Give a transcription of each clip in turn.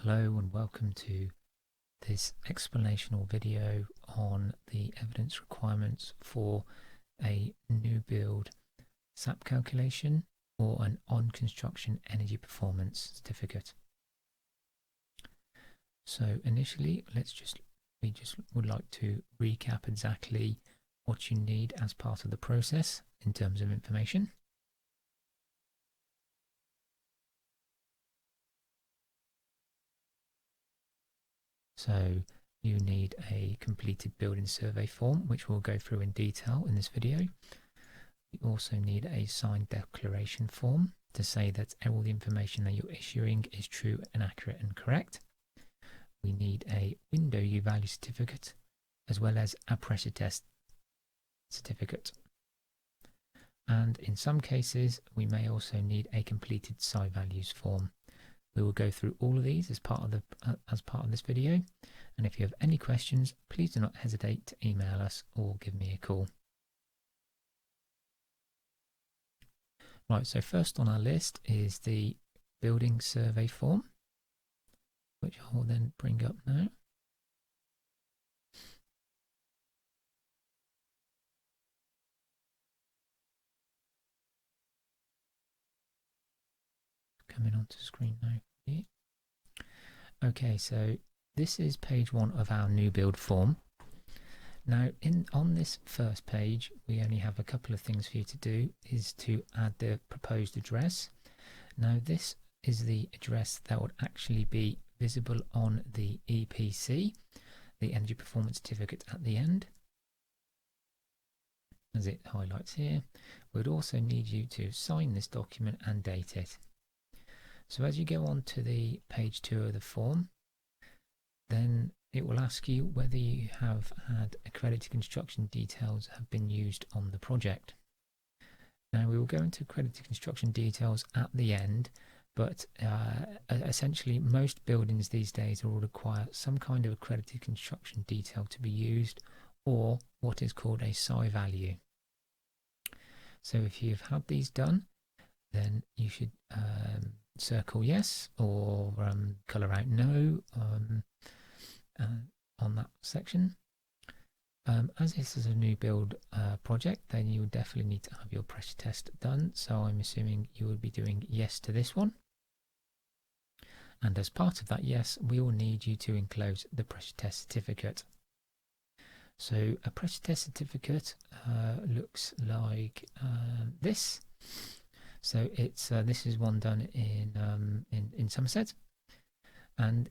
Hello and welcome to this explanational video on the evidence requirements for a new build SAP calculation or an on-construction energy performance certificate. So initially, we just would like to recap exactly what you need as part of the process in terms of information. So you need a completed building survey form, which we'll go through in detail in this video. You also need a signed declaration form to say that all the information that you're issuing is true and accurate and correct. We need a window U-value certificate as well as a pressure test certificate. And in some cases, we may also need a completed site values form. We will go through all of these as part of this video, and if you have any questions, please do not hesitate to email us or give me a call. Right, so first on our list is the building survey form, which I will then bring up now. Coming onto screen now. Okay, so this is page 1 of our new build form. Now, on this first page, we only have a couple of things for you to do, is to add the proposed address. Now, this is the address that would actually be visible on the EPC, the Energy Performance Certificate at the end, as it highlights here. We'd also need you to sign this document and date it. So as you go on to the page 2 of the form, then it will ask you whether you have had accredited construction details have been used on the project. Now we will go into accredited construction details at the end, but essentially most buildings these days will require some kind of accredited construction detail to be used, or what is called a SI value. So if you've had these done, then you should circle yes or colour out no on that section. As this is a new build project, then you would definitely need to have your pressure test done, so I'm assuming you would be doing yes to this one. And as part of that yes, we will need you to enclose the pressure test certificate. So a pressure test certificate looks like this. So it's this is one done in Somerset, and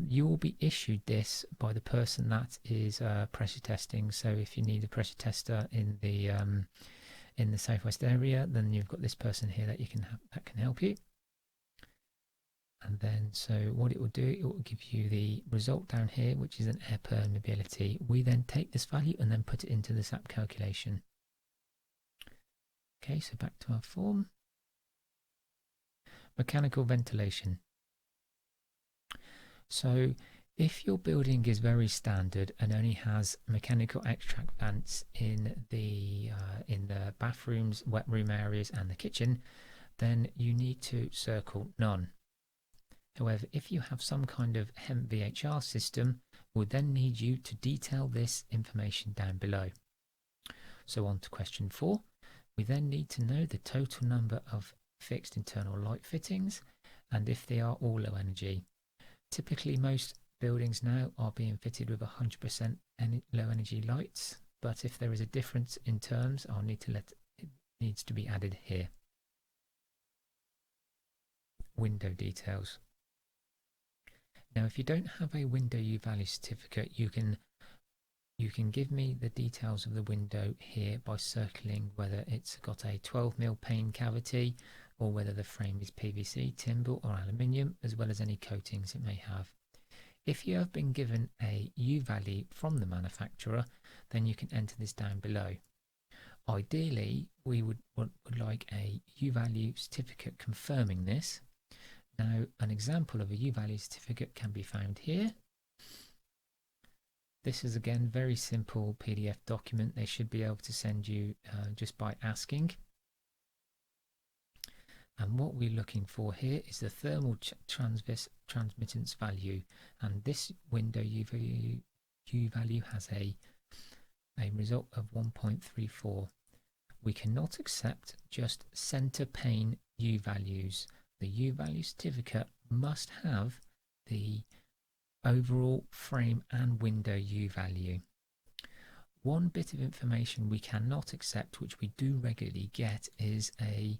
you will be issued this by the person that is pressure testing. So if you need a pressure tester in the southwest area, then you've got this person here that that can help you. And then so what it will do, it will give you the result down here, which is an air permeability. We then take this value and then put it into the SAP calculation. Okay, so back to our form. Mechanical ventilation. So if your building is very standard and only has mechanical extract vents in the bathrooms, wet room areas and the kitchen, then you need to circle none. However, if you have some kind of hemp VHR system, we'll then need you to detail this information down below. So on to question 4. We then need to know the total number of fixed internal light fittings and if they are all low energy. Typically most buildings now are being fitted with 100% low energy lights, but if there is a difference in terms, it needs to be added here. Window details. Now if you don't have a window U-value certificate, you can give me the details of the window here by circling whether it's got a 12mm pane cavity or whether the frame is PVC, timber or aluminium, as well as any coatings it may have. If you have been given a U-value from the manufacturer, then you can enter this down below. Ideally, we would like a U-value certificate confirming this. Now, an example of a U-value certificate can be found here. This is again very simple PDF document they should be able to send you just by asking. And what we're looking for here is the thermal transmittance value, and this window U value has a result of 1.34. We cannot accept just center pane U values. The U value certificate must have the overall frame and window U value. One bit of information we cannot accept, which we do regularly get, is a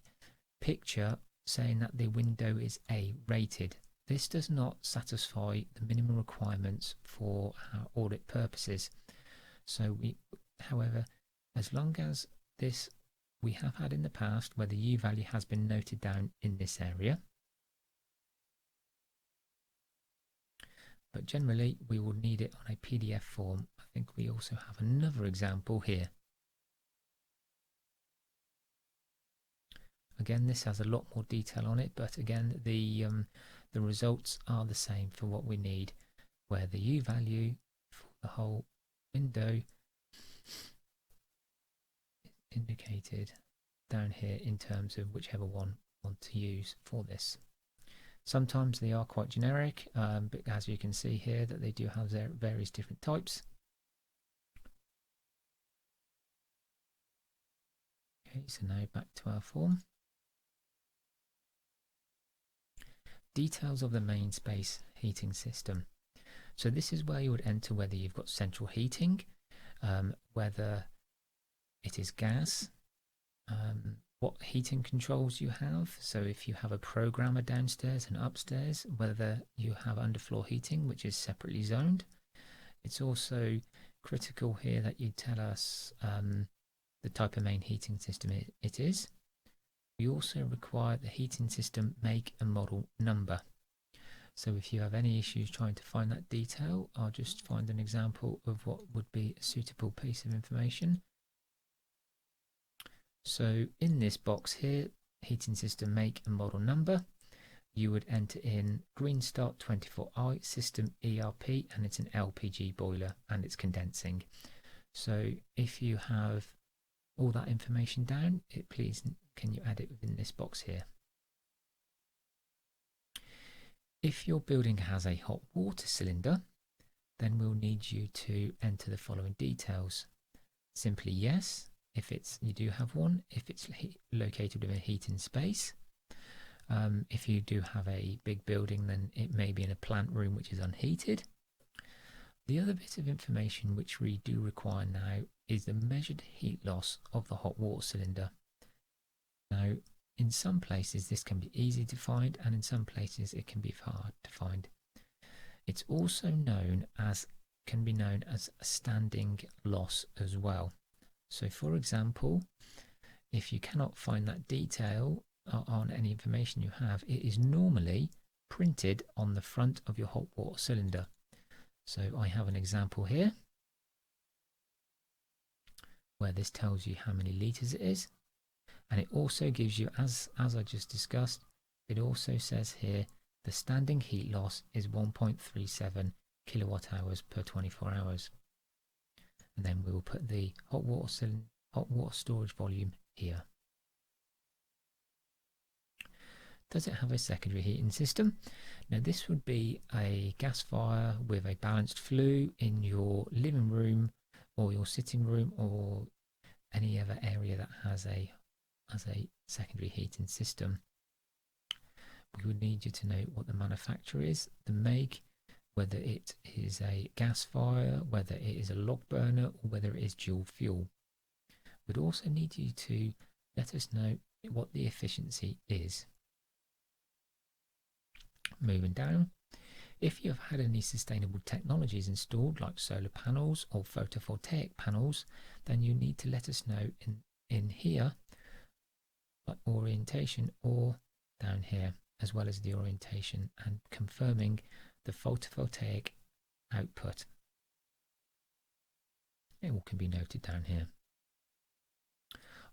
picture saying that the window is A rated. This does not satisfy the minimum requirements for our audit purposes. So however, as long as this we have had in the past where the U value has been noted down in this area, but generally we will need it on a PDF form. I think we also have another example here. Again, this has a lot more detail on it, but again, the results are the same for what we need, where the U value for the whole window is indicated down here in terms of whichever one we want to use for this. Sometimes they are quite generic, but as you can see here that they do have their various different types. Okay, so now back to our form. Details of the main space heating system. So this is where you would enter whether you've got central heating, whether it is gas, what heating controls you have. So if you have a programmer downstairs and upstairs, whether you have underfloor heating, which is separately zoned. It's also critical here that you tell us the type of main heating system it is. We also require the heating system make and model number. So if you have any issues trying to find that detail, I'll just find an example of what would be a suitable piece of information. So in this box here, heating system make and model number, you would enter in Green Start 24i system ERP, and it's an LPG boiler and it's condensing. So if you have all that information down, please can you add it within this box here. If your building has a hot water cylinder, then we'll need you to enter the following details. Simply yes, if you do have one, if it's located within a heating space. If you do have a big building, then it may be in a plant room which is unheated. The other bit of information which we do require now is the measured heat loss of the hot water cylinder. Now, in some places this can be easy to find, and in some places it can be hard to find. It's also can be known as a standing loss as well. So for example, if you cannot find that detail on any information you have, it is normally printed on the front of your hot water cylinder. So I have an example here where this tells you how many litres it is, and it also gives you, as I just discussed, it also says here the standing heat loss is 1.37 kilowatt hours per 24 hours. And then we will put the hot water storage volume here. Does it have a secondary heating system? Now this would be a gas fire with a balanced flue in your living room or your sitting room or any other area that has a secondary heating system. We would need you to know what the manufacturer is, the make, whether it is a gas fire, whether it is a log burner, or whether it is dual fuel. We'd also need you to let us know what the efficiency is. Moving down, if you've had any sustainable technologies installed like solar panels or photovoltaic panels, then you need to let us know in here, like orientation, or down here, as well as the orientation, and confirming the photovoltaic output. It all can be noted down here.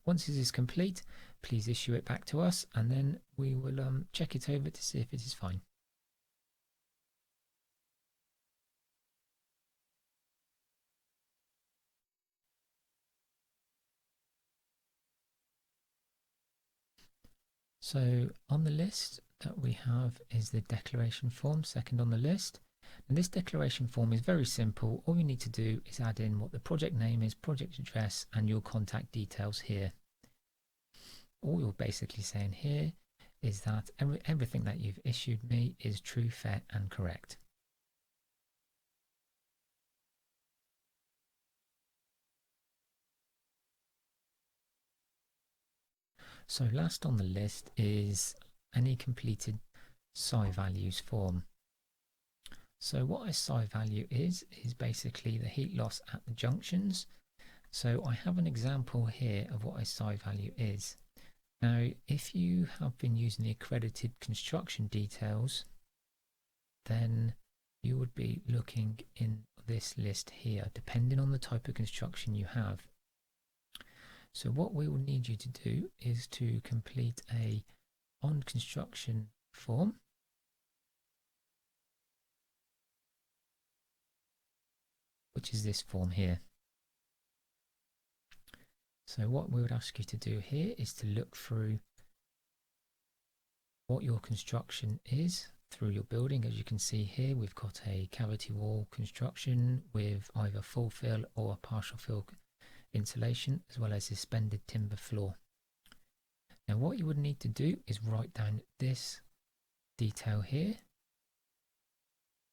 Once this is complete, please issue it back to us, and then we will check it over to see if it is fine. So on the list that we have is the declaration form, second on the list. And this declaration form is very simple. All you need to do is add in what the project name is, project address, and your contact details here. All you're basically saying here is that everything that you've issued me is true, fair, and correct. So last on the list is any completed psi values form. So what a psi value is basically the heat loss at the junctions. So I have an example here of what a psi value is. Now, if you have been using the accredited construction details, then you would be looking in this list here, depending on the type of construction you have. So what we will need you to do is to complete a on construction form, which is this form here. So what we would ask you to do here is to look through what your construction is through your building. As you can see here, we've got a cavity wall construction with either full fill or partial fill insulation, as well as suspended timber floor. Now what you would need to do is write down this detail here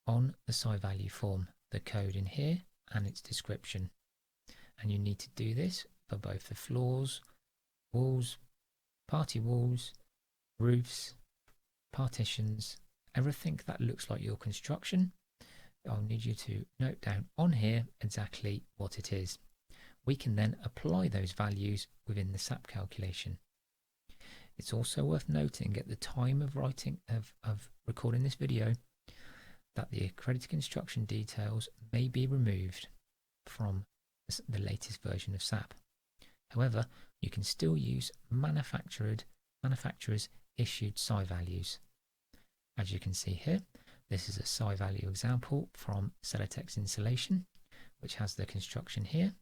on the psi value form, the code in here and its description. And you need to do this for both the floors, walls, party walls, roofs, partitions, everything that looks like your construction. I'll need you to note down on here exactly what it is. We can then apply those values within the SAP calculation. It's also worth noting at the time of recording this video that the accredited construction details may be removed from the latest version of SAP. However, you can still use manufacturer's issued psi values. As you can see here, this is a psi value example from Celotex Insulation, which has the construction here.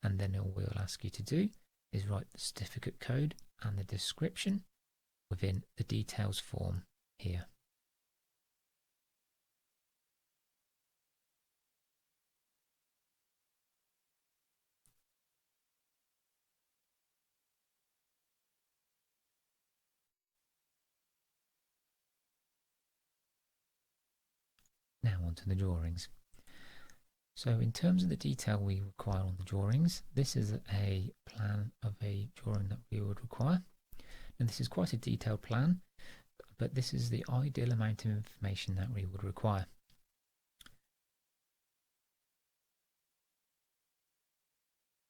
And then all we'll ask you to do is write the certificate code and the description within the details form here. Now onto the drawings. So in terms of the detail we require on the drawings, this is a plan of a drawing that we would require. And this is quite a detailed plan, but this is the ideal amount of information that we would require.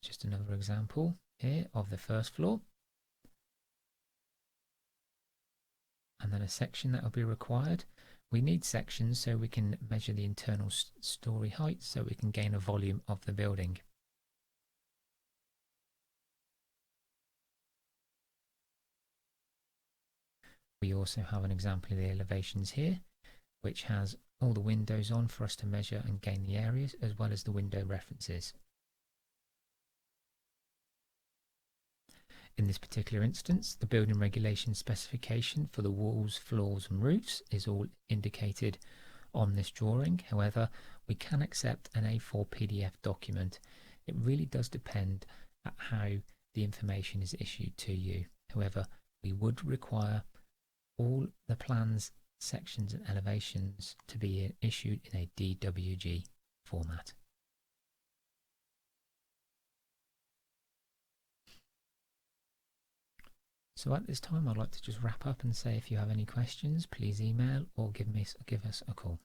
Just another example here of the first floor. And then a section that will be required. We need sections so we can measure the internal story height so we can gain a volume of the building. We also have an example of the elevations here, which has all the windows on for us to measure and gain the areas, as well as the window references. In this particular instance, the building regulation specification for the walls, floors and roofs is all indicated on this drawing. However, we can accept an A4 PDF document. It really does depend on how the information is issued to you. However, we would require all the plans, sections and elevations to be issued in a DWG format. So at this time, I'd like to just wrap up and say if you have any questions, please email or give us a call.